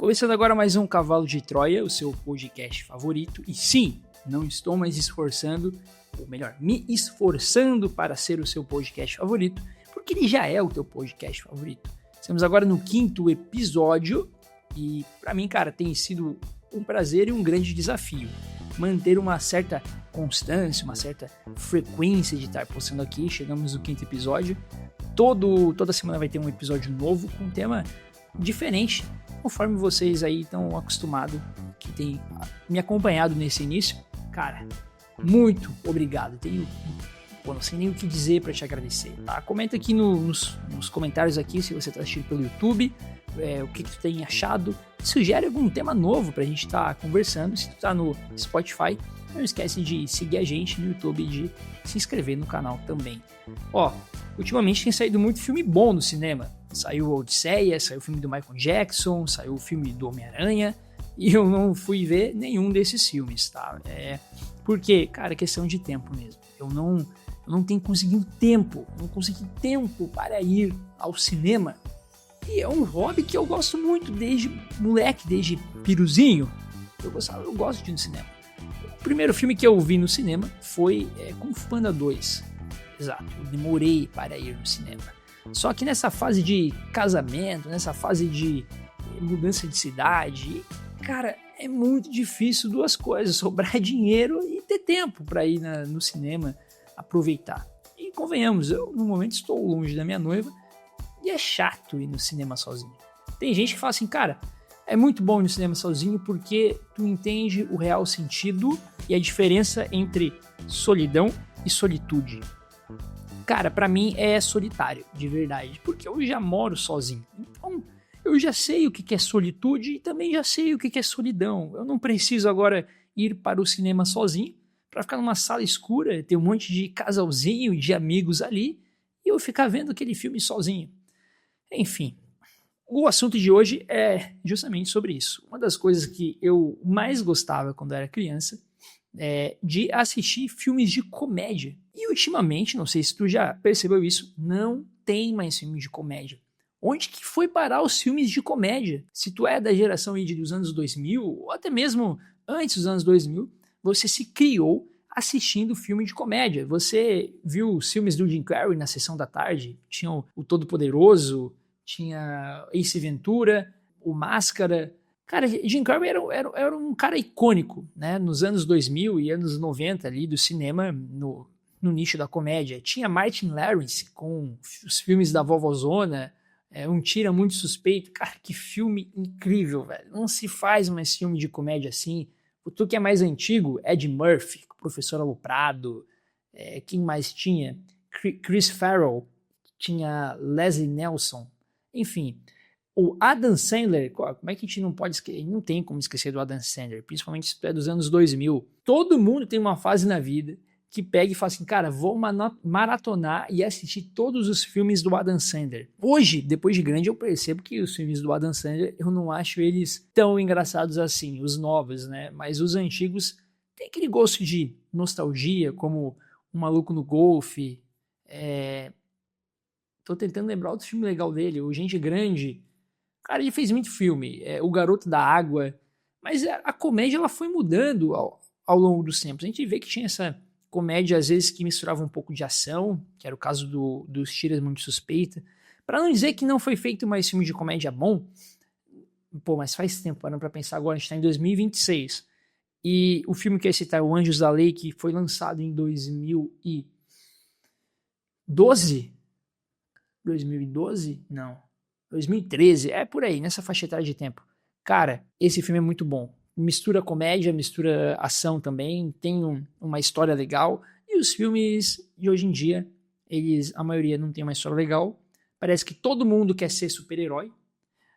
Começando agora mais um Cavalo de Troia, o seu podcast favorito. E sim, não estou mais esforçando, ou melhor, me esforçando para ser o seu podcast favorito, porque ele já é o teu podcast favorito. Estamos agora no 5º episódio e para mim, cara, tem sido um prazer e um grande desafio manter uma certa constância, uma certa frequência de estar postando aqui. Chegamos no 5º episódio. Toda semana vai ter um episódio novo com um tema diferente, conforme vocês aí estão acostumados, que tem me acompanhado nesse início. Cara, muito obrigado. Não sei nem o que dizer para te agradecer, tá? Comenta aqui nos comentários aqui, se você está assistindo pelo YouTube, o que tu tem achado. Sugere algum tema novo pra gente estar conversando. Se tu tá no Spotify, não esquece de seguir a gente no YouTube e de se inscrever no canal também. Ultimamente tem saído muito filme bom no cinema. Saiu a Odisseia, saiu o filme do Michael Jackson, saiu o filme do Homem-Aranha, e eu não fui ver nenhum desses filmes, tá? Porque, cara, é questão de tempo mesmo. Eu não tenho conseguido tempo, não consegui tempo para ir ao cinema. E é um hobby que eu gosto muito desde moleque, desde piruzinho. Eu gosto de ir no cinema. O primeiro filme que eu vi no cinema foi Kung Fu Panda 2. Exato, eu demorei para ir no cinema. Só que nessa fase de casamento, nessa fase de mudança de cidade, cara, é muito difícil duas coisas: sobrar dinheiro e ter tempo para ir no cinema, aproveitar. E convenhamos, eu no momento estou longe da minha noiva e é chato ir no cinema sozinho. Tem gente que fala assim, cara, é muito bom ir no cinema sozinho porque tu entende o real sentido e a diferença entre solidão e solitude. Cara, pra mim é solitário, de verdade, porque eu já moro sozinho. Então, eu já sei o que é solitude e também já sei o que é solidão. Eu não preciso agora ir para o cinema sozinho para ficar numa sala escura, ter um monte de casalzinho e de amigos ali e eu ficar vendo aquele filme sozinho. Enfim, o assunto de hoje é justamente sobre isso. Uma das coisas que eu mais gostava quando era criança é de assistir filmes de comédia. E ultimamente, não sei se tu já percebeu isso, não tem mais filmes de comédia. Onde que foi parar os filmes de comédia? Se tu é da geração dos anos 2000, ou até mesmo antes dos anos 2000, você se criou assistindo filme de comédia. Você viu os filmes do Jim Carrey na sessão da tarde? Tinha o Todo-Poderoso, tinha Ace Ventura, o Máscara. Cara, Jim Carrey era um cara icônico, né? Nos anos 2000 e anos 90 ali do cinema, no nicho da comédia. Tinha Martin Lawrence com os filmes da Vovozona, Um Tira Muito Suspeito. Cara, que filme incrível, velho. Não se faz mais filme de comédia assim. Tu que é mais antigo, Ed Murphy, Professor Aloprado, quem mais tinha? Chris Farrell, tinha Leslie Nelson, enfim. O Adam Sandler, como é que a gente não pode esquecer? Não tem como esquecer do Adam Sandler, principalmente se tu é dos anos 2000. Todo mundo tem uma fase na vida que pega e fala assim, cara, vou maratonar e assistir todos os filmes do Adam Sandler. Hoje, depois de grande, eu percebo que os filmes do Adam Sandler, eu não acho eles tão engraçados assim, os novos, né? Mas os antigos têm aquele gosto de nostalgia, como Um Maluco no Golfe. Tô tentando lembrar outro filme legal dele, o Gente Grande. Cara, ele fez muito filme, O Garoto da Água. Mas a comédia ela foi mudando ao longo dos tempos. A gente vê que tinha essa comédia, às vezes, que misturava um pouco de ação, que era o caso dos Tiras Muito Suspeita. Pra não dizer que não foi feito mais filme de comédia bom, mas faz tempo, parando pra pensar agora, a gente tá em 2026. E o filme que eu ia citar, O Anjos da Lei, que foi lançado em 2012? 2012? Não. 2013, por aí, nessa faixa etária de tempo. Cara, esse filme é muito bom. Mistura comédia, mistura ação também, tem uma história legal. E os filmes de hoje em dia, a maioria não tem uma história legal. Parece que todo mundo quer ser super-herói.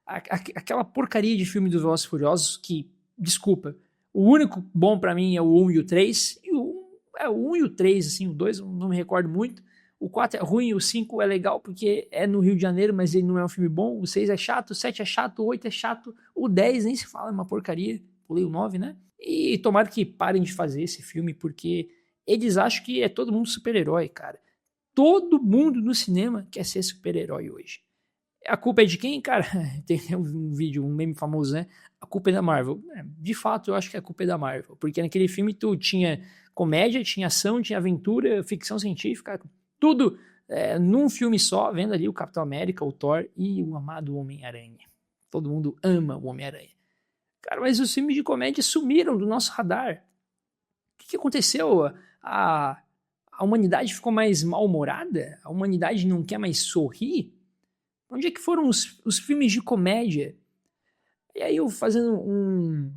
Aquela porcaria de filme dos Velozes e Furiosos que, desculpa, o único bom pra mim é o 1 e o 3. E o 1 e o 3, assim, o 2 eu não me recordo muito. O 4 é ruim, o 5 é legal porque é no Rio de Janeiro, mas ele não é um filme bom. O 6 é chato, o 7 é chato, o 8 é chato, o 10 nem se fala, é uma porcaria. Pulei o 9, né? E tomara que parem de fazer esse filme, porque eles acham que é todo mundo super-herói, cara. Todo mundo no cinema quer ser super-herói hoje. A culpa é de quem, cara? Tem um vídeo, um meme famoso, né? A culpa é da Marvel. De fato, eu acho que a culpa é da Marvel. Porque naquele filme tu tinha comédia, tinha ação, tinha aventura, ficção científica, tudo num filme só, vendo ali o Capitão América, o Thor e o amado Homem-Aranha. Todo mundo ama o Homem-Aranha. Cara, mas os filmes de comédia sumiram do nosso radar. O que aconteceu? A humanidade ficou mais mal-humorada? A humanidade não quer mais sorrir? Onde é que foram os filmes de comédia? E aí eu fazendo um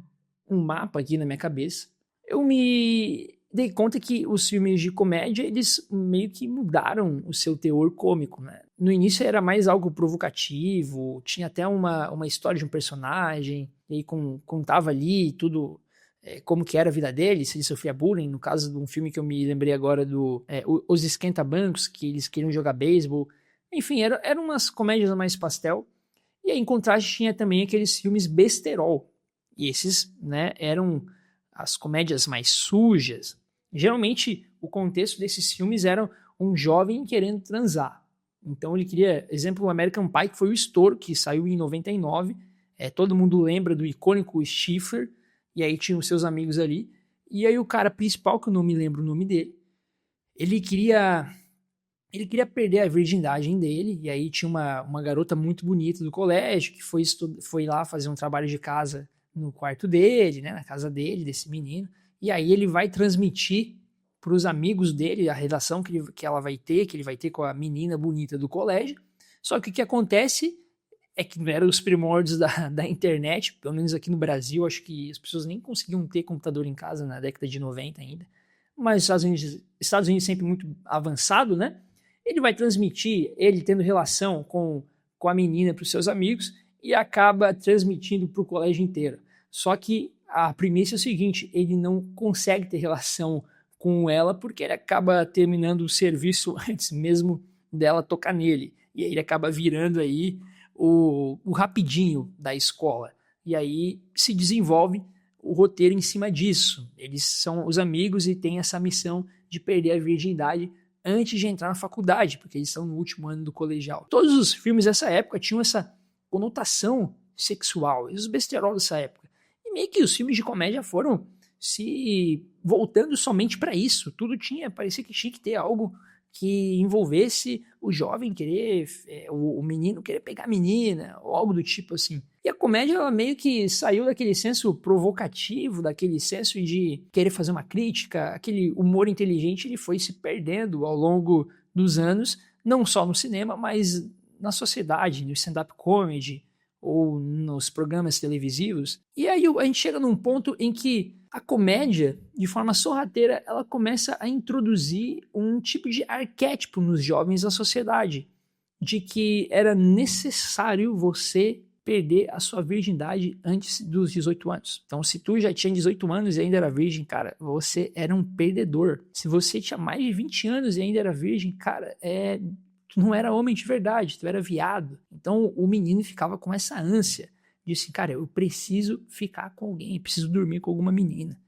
mapa aqui na minha cabeça, eu me dei conta que os filmes de comédia, eles meio que mudaram o seu teor cômico, né? No início era mais algo provocativo, tinha até uma história de um personagem, e aí contava ali tudo, como que era a vida dele, se ele sofria bullying, no caso de um filme que eu me lembrei agora Os Esquenta-Bancos, que eles queriam jogar beisebol. Enfim, eram umas comédias mais pastel. E aí, em contraste, tinha também aqueles filmes besterol. E esses, né, eram as comédias mais sujas. Geralmente, o contexto desses filmes era um jovem querendo transar. Então, ele queria... Exemplo, o American Pie, que foi o estouro, que saiu em 99. Todo mundo lembra do icônico Stifler. E aí, tinha os seus amigos ali. E aí, o cara principal, que eu não me lembro o nome dele, ele queria perder a virgindade dele, e aí tinha uma garota muito bonita do colégio que foi lá fazer um trabalho de casa no quarto dele, né, na casa dele, desse menino, e aí ele vai transmitir para os amigos dele a relação que ele vai ter com a menina bonita do colégio. Só que o que acontece é que não eram os primórdios da internet, pelo menos aqui no Brasil, acho que as pessoas nem conseguiam ter computador em casa na década de 90 ainda, mas Estados Unidos sempre muito avançado, né? Ele vai transmitir ele tendo relação com a menina para os seus amigos e acaba transmitindo para o colégio inteiro. Só que a premissa é o seguinte, ele não consegue ter relação com ela porque ele acaba terminando o serviço antes mesmo dela tocar nele. E aí ele acaba virando aí o rapidinho da escola. E aí se desenvolve o roteiro em cima disso. Eles são os amigos e têm essa missão de perder a virgindade antes de entrar na faculdade, porque eles estão no último ano do colegial. Todos os filmes dessa época tinham essa conotação sexual, e os besterol dessa época. E meio que os filmes de comédia foram se voltando somente para isso. Tudo parecia que tinha que ter algo que envolvesse o jovem querer, o menino querer pegar a menina, ou algo do tipo assim. E a comédia, ela meio que saiu daquele senso provocativo, daquele senso de querer fazer uma crítica, aquele humor inteligente, ele foi se perdendo ao longo dos anos, não só no cinema, mas na sociedade, no stand-up comedy, ou nos programas televisivos. E aí a gente chega num ponto em que a comédia, de forma sorrateira, ela começa a introduzir um tipo de arquétipo nos jovens da sociedade, de que era necessário você perder a sua virgindade antes dos 18 anos. Então, se tu já tinha 18 anos e ainda era virgem, cara, você era um perdedor. Se você tinha mais de 20 anos e ainda era virgem, cara, tu não era homem de verdade, tu era viado. Então, o menino ficava com essa ânsia. Disse, cara, eu preciso ficar com alguém, preciso dormir com alguma menina.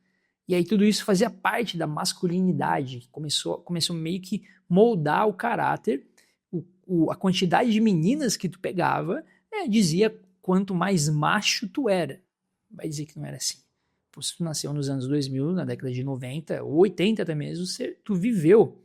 E aí tudo isso fazia parte da masculinidade, começou meio que moldar o caráter, a quantidade de meninas que tu pegava, dizia quanto mais macho tu era. Vai dizer que não era assim. Se tu nasceu nos anos 2000, na década de 90, ou 80 até mesmo, tu viveu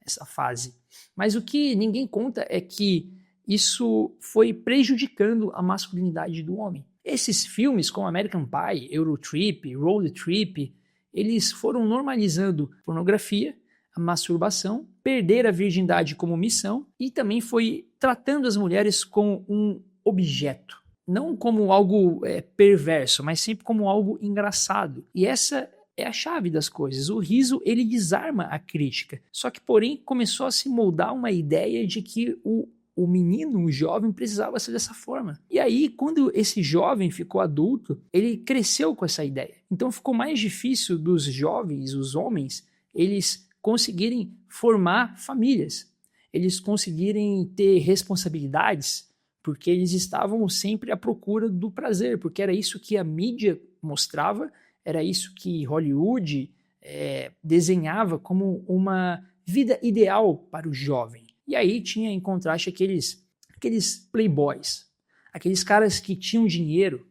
essa fase. Mas o que ninguém conta é que isso foi prejudicando a masculinidade do homem. Esses filmes como American Pie, Eurotrip, Road Trip, eles foram normalizando pornografia, a masturbação, perder a virgindade como missão e também foi tratando as mulheres como um objeto. Não como algo perverso, mas sempre como algo engraçado. E essa é a chave das coisas. O riso, ele desarma a crítica. Só que, porém, começou a se moldar uma ideia de que o menino, o jovem, precisava ser dessa forma. E aí, quando esse jovem ficou adulto, ele cresceu com essa ideia. Então ficou mais difícil dos jovens, os homens, eles conseguirem formar famílias. Eles conseguirem ter responsabilidades, porque eles estavam sempre à procura do prazer, porque era isso que a mídia mostrava, era isso que Hollywood desenhava como uma vida ideal para o jovem. E aí tinha em contraste aqueles aqueles playboys, aqueles caras que tinham dinheiro,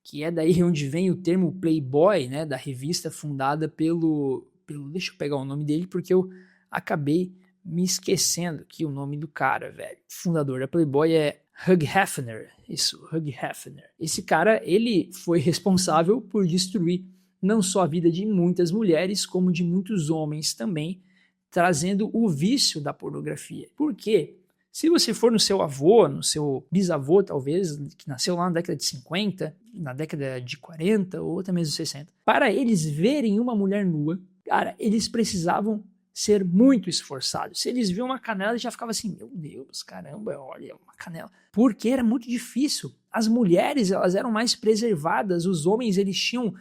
que é daí onde vem o termo playboy, né, da revista fundada pelo deixa eu pegar o nome dele, porque eu acabei me esquecendo que o nome do cara, velho. O fundador da Playboy é Hugh Hefner. Isso, Hugh Hefner. Esse cara, ele foi responsável por destruir não só a vida de muitas mulheres, como de muitos homens também, trazendo o vício da pornografia. Por quê? Se você for no seu avô, no seu bisavô, talvez, que nasceu lá na década de 50, na década de 40 ou até mesmo 60, para eles verem uma mulher nua, cara, eles precisavam ser muito esforçados. Se eles viam uma canela, eles já ficavam assim, meu Deus, caramba, olha, uma canela. Porque era muito difícil. As mulheres, elas eram mais preservadas, os homens, eles tinham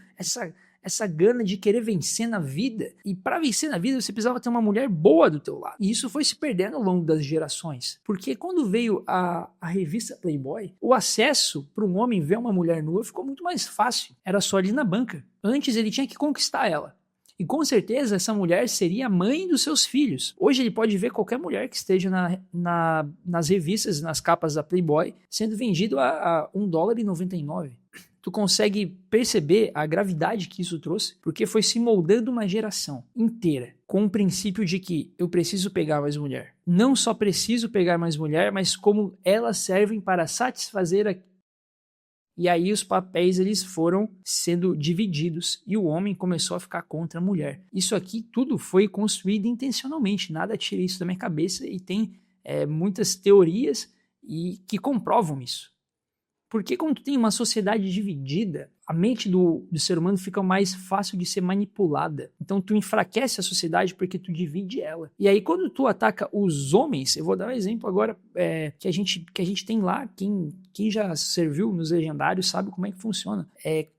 essa gana de querer vencer na vida. E para vencer na vida, você precisava ter uma mulher boa do teu lado. E isso foi se perdendo ao longo das gerações. Porque quando veio a revista Playboy, o acesso para um homem ver uma mulher nua ficou muito mais fácil. Era só ali na banca. Antes ele tinha que conquistar ela. E com certeza essa mulher seria a mãe dos seus filhos. Hoje ele pode ver qualquer mulher que esteja nas revistas, nas capas da Playboy, sendo vendido a $1,99. Tu consegue perceber a gravidade que isso trouxe? Porque foi se moldando uma geração inteira com o princípio de que eu preciso pegar mais mulher. Não só preciso pegar mais mulher, mas como elas servem para satisfazer a... E aí os papéis eles foram sendo divididos e o homem começou a ficar contra a mulher. Isso aqui tudo foi construído intencionalmente, nada tira isso da minha cabeça e tem muitas teorias que comprovam isso. Porque quando tu tem uma sociedade dividida, a mente do ser humano fica mais fácil de ser manipulada. Então tu enfraquece a sociedade porque tu divide ela. E aí quando tu ataca os homens, eu vou dar um exemplo agora que a gente tem lá, quem já serviu nos legendários sabe como é que funciona.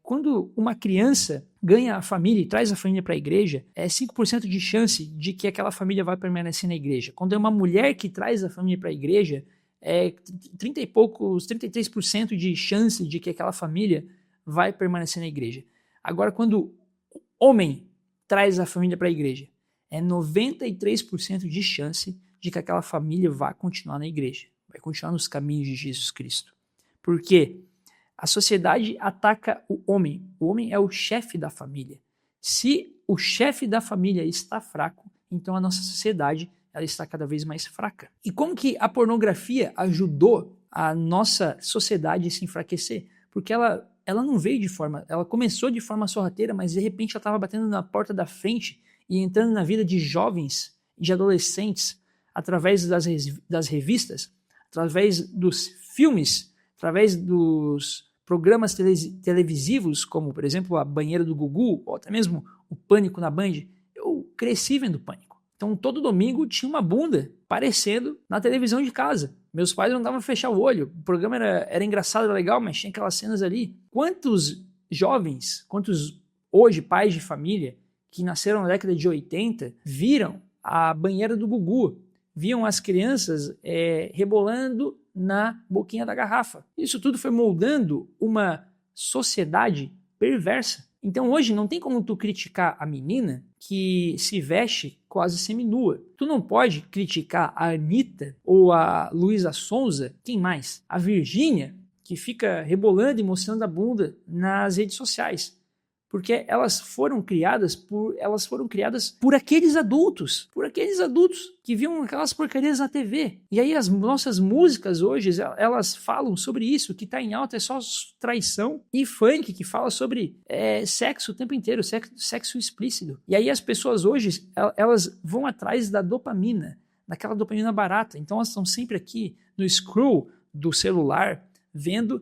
Quando uma criança ganha a família e traz a família para a igreja, é 5% de chance de que aquela família vai permanecer na igreja. Quando é uma mulher que traz a família para a igreja, 33% de chance de que aquela família vai permanecer na igreja. Agora, quando o homem traz a família para a igreja, é 93% de chance de que aquela família vai continuar na igreja, vai continuar nos caminhos de Jesus Cristo. Por quê? A sociedade ataca o homem é o chefe da família. Se o chefe da família está fraco, então a nossa sociedade ela está cada vez mais fraca. E como que a pornografia ajudou a nossa sociedade a se enfraquecer? Porque ela não veio ela começou de forma sorrateira, mas de repente ela estava batendo na porta da frente e entrando na vida de jovens e de adolescentes através das revistas, através dos filmes, através dos programas televisivos, como por exemplo a Banheira do Gugu, ou até mesmo o Pânico na Band. Eu cresci vendo Pânico. Então, todo domingo tinha uma bunda aparecendo na televisão de casa. Meus pais não davam a fechar o olho. O programa era engraçado, era legal, mas tinha aquelas cenas ali. Quantos jovens, quantos hoje pais de família que nasceram na década de 80 viram a Banheira do Gugu, viam as crianças rebolando na boquinha da garrafa? Isso tudo foi moldando uma sociedade perversa. Então hoje não tem como tu criticar a menina que se veste quase seminua. Tu não pode criticar a Anitta ou a Luísa Sonza, quem mais? A Virgínia, que fica rebolando e mostrando a bunda nas redes sociais. Porque elas foram criadas por aqueles adultos que viam aquelas porcarias na TV. E aí as nossas músicas hoje, elas falam sobre isso, que está em alta é só traição, e funk que fala sobre sexo o tempo inteiro, sexo explícito. E aí as pessoas hoje, elas vão atrás da dopamina, daquela dopamina barata. Então elas estão sempre aqui no scroll do celular, vendo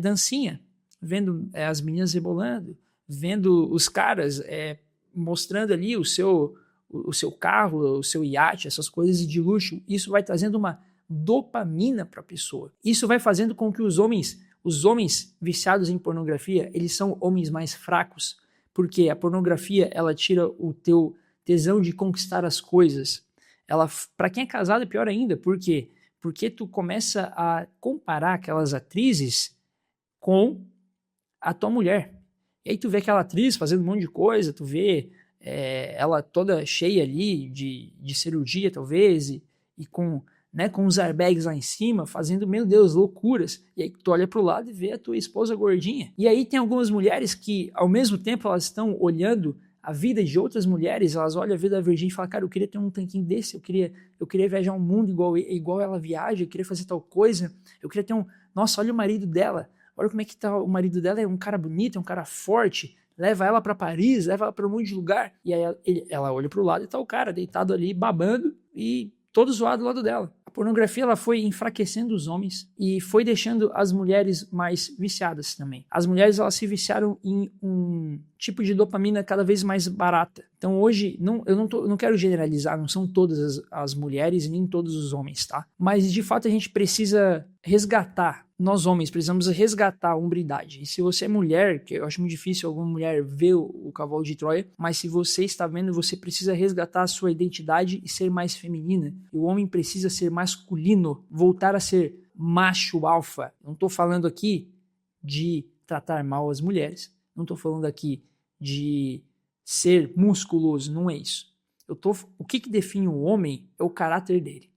dancinha, vendo as meninas rebolando, vendo os caras mostrando ali o seu carro, o seu iate, essas coisas de luxo. Isso vai trazendo uma dopamina para a pessoa. Isso vai fazendo com que os homens viciados em pornografia, eles são homens mais fracos, porque a pornografia, ela tira o teu tesão de conquistar as coisas. Para quem é casado é pior ainda, por quê? Porque tu começa a comparar aquelas atrizes com a tua mulher. E aí tu vê aquela atriz fazendo um monte de coisa, tu vê ela toda cheia ali de cirurgia, talvez, e com né, com os airbags lá em cima, fazendo, meu Deus, loucuras. E aí tu olha pro lado e vê a tua esposa gordinha. E aí tem algumas mulheres que, ao mesmo tempo, elas estão olhando a vida de outras mulheres, elas olham a vida da Virgínia e falam, cara, eu queria ter um tanquinho desse, eu queria viajar um mundo igual ela viaja, eu queria fazer tal coisa, eu queria ter nossa, olha o marido dela, olha como é que tá o marido dela, é um cara bonito, é um cara forte, leva ela pra Paris, leva ela pra um monte de lugar. E aí ela olha pro lado e tá o cara deitado ali, babando e todo zoado do lado dela. A pornografia ela foi enfraquecendo os homens e foi deixando as mulheres mais viciadas também. As mulheres elas se viciaram em um tipo de dopamina cada vez mais barata. Então hoje, eu não quero generalizar, não são todas as mulheres e nem todos os homens, tá? Mas de fato a gente precisa resgatar, nós homens precisamos resgatar a hombridade. E se você é mulher, que eu acho muito difícil alguma mulher ver o cavalo de Troia, mas se você está vendo, você precisa resgatar a sua identidade e ser mais feminina. E o homem precisa ser masculino, voltar a ser macho alfa. Não estou falando aqui de tratar mal as mulheres, não estou falando aqui de ser musculoso, não é isso. O que define o homem é o caráter dele.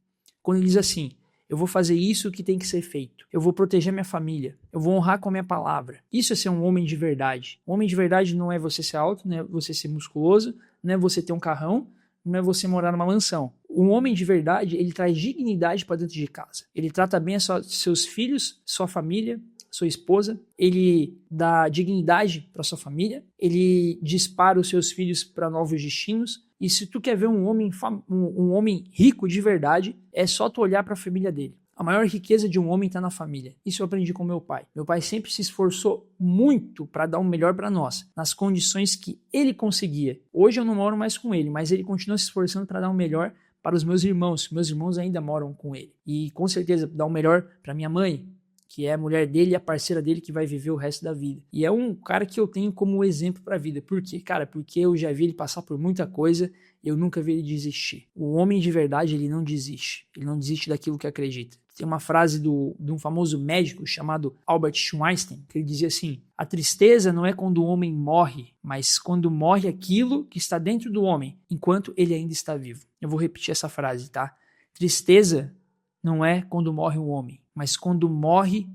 Quando ele diz assim, eu vou fazer isso que tem que ser feito, eu vou proteger minha família, eu vou honrar com a minha palavra. Isso é ser um homem de verdade. Um homem de verdade não é você ser alto, não é você ser musculoso, não é você ter um carrão, não é você morar numa mansão. Um homem de verdade, ele traz dignidade para dentro de casa. Ele trata bem seus filhos, sua família, sua esposa, ele dá dignidade para sua família, ele dispara os seus filhos para novos destinos. E se tu quer ver um homem rico de verdade, é só tu olhar para a família dele. A maior riqueza de um homem está na família. Isso eu aprendi com meu pai. Meu pai sempre se esforçou muito para dar o melhor para nós, nas condições que ele conseguia. Hoje eu não moro mais com ele, mas ele continua se esforçando para dar o melhor para os meus irmãos. Meus irmãos ainda moram com ele. E com certeza dar o melhor para minha mãe, que é a mulher dele e a parceira dele que vai viver o resto da vida. E é um cara que eu tenho como exemplo para a vida. Por quê? Cara, porque eu já vi ele passar por muita coisa, eu nunca vi ele desistir. O homem de verdade, ele não desiste. Ele não desiste daquilo que acredita. Tem uma frase de um famoso médico chamado Albert Einstein, que ele dizia assim, a tristeza não é quando o homem morre, mas quando morre aquilo que está dentro do homem, enquanto ele ainda está vivo. Eu vou repetir essa frase, tá? Tristeza não é quando morre o homem, mas quando morre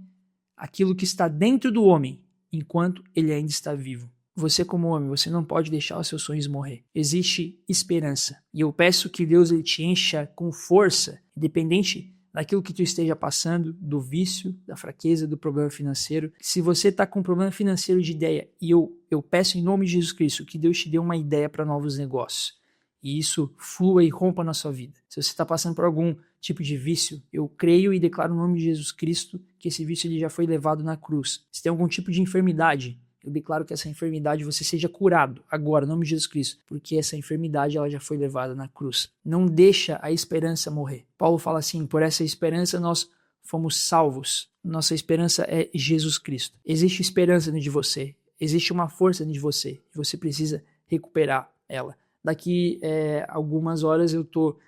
aquilo que está dentro do homem, enquanto ele ainda está vivo. Você como homem, você não pode deixar os seus sonhos morrer. Existe esperança. E eu peço que Deus ele te encha com força, independente daquilo que tu esteja passando, do vício, da fraqueza, do problema financeiro. Se você está com um problema financeiro de ideia, e eu peço em nome de Jesus Cristo que Deus te dê uma ideia para novos negócios. E isso flua e rompa na sua vida. Se você está passando por algum tipo de vício, eu creio e declaro no nome de Jesus Cristo que esse vício ele já foi levado na cruz. Se tem algum tipo de enfermidade, eu declaro que essa enfermidade você seja curado agora, no nome de Jesus Cristo, porque essa enfermidade ela já foi levada na cruz. Não deixa a esperança morrer. Paulo fala assim, por essa esperança nós fomos salvos. Nossa esperança é Jesus Cristo. Existe esperança dentro de você, existe uma força dentro de você, e você precisa recuperar ela. Daqui algumas horas eu estou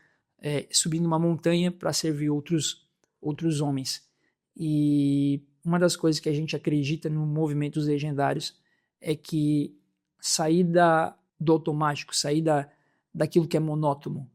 subindo uma montanha para servir outros homens. E uma das coisas que a gente acredita no movimento dos legendários é que sair do automático, sair daquilo que é monótono,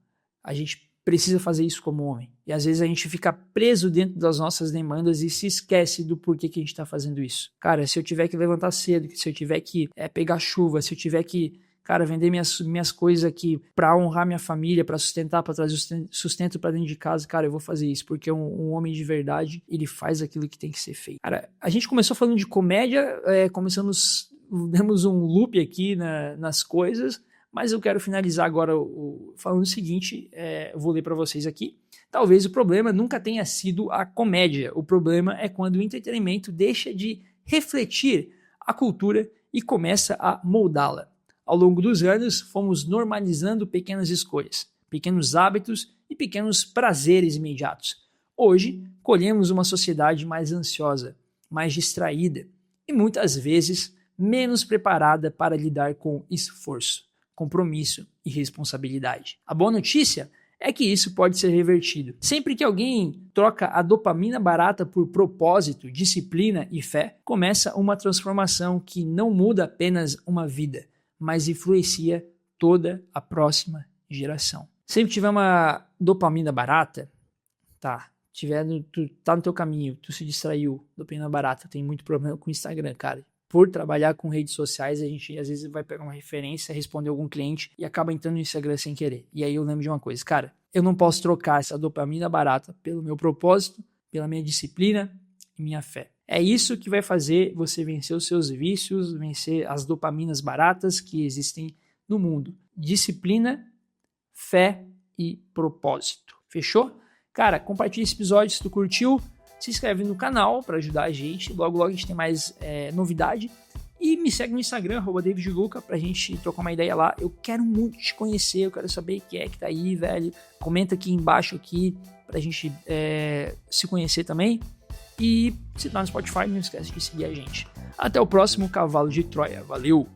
a gente precisa fazer isso como homem. E às vezes a gente fica preso dentro das nossas demandas e se esquece do porquê que a gente está fazendo isso. Cara, se eu tiver que levantar cedo, se eu tiver que pegar chuva, se eu tiver que vender minhas coisas aqui para honrar minha família, para sustentar, para trazer sustento para dentro de casa, cara, eu vou fazer isso, porque um homem de verdade, ele faz aquilo que tem que ser feito. Cara, a gente começou falando de comédia, demos um loop aqui nas coisas, mas eu quero finalizar agora falando o seguinte, eu vou ler para vocês aqui. Talvez o problema nunca tenha sido a comédia, o problema é quando o entretenimento deixa de refletir a cultura e começa a moldá-la. Ao longo dos anos, fomos normalizando pequenas escolhas, pequenos hábitos e pequenos prazeres imediatos. Hoje, colhemos uma sociedade mais ansiosa, mais distraída e muitas vezes menos preparada para lidar com esforço, compromisso e responsabilidade. A boa notícia é que isso pode ser revertido. Sempre que alguém troca a dopamina barata por propósito, disciplina e fé, começa uma transformação que não muda apenas uma vida, mas influencia toda a próxima geração. Sempre que tiver uma dopamina barata, tu tá no teu caminho, tu se distraiu, dopamina barata, tem muito problema com o Instagram, cara. Por trabalhar com redes sociais, a gente às vezes vai pegar uma referência, responder algum cliente e acaba entrando no Instagram sem querer. E aí eu lembro de uma coisa, cara, eu não posso trocar essa dopamina barata pelo meu propósito, pela minha disciplina e minha fé. É isso que vai fazer você vencer os seus vícios, vencer as dopaminas baratas que existem no mundo. Disciplina, fé e propósito. Fechou? Cara, compartilha esse episódio se tu curtiu. Se inscreve no canal para ajudar a gente. Logo a gente tem mais novidade. E me segue no Instagram, @DavidLuca, pra gente trocar uma ideia lá. Eu quero muito te conhecer, eu quero saber quem é que tá aí, velho. Comenta aqui embaixo aqui pra gente se conhecer também. E se tá no Spotify, não esquece de seguir a gente. Até o próximo Cavalo de Troia. Valeu!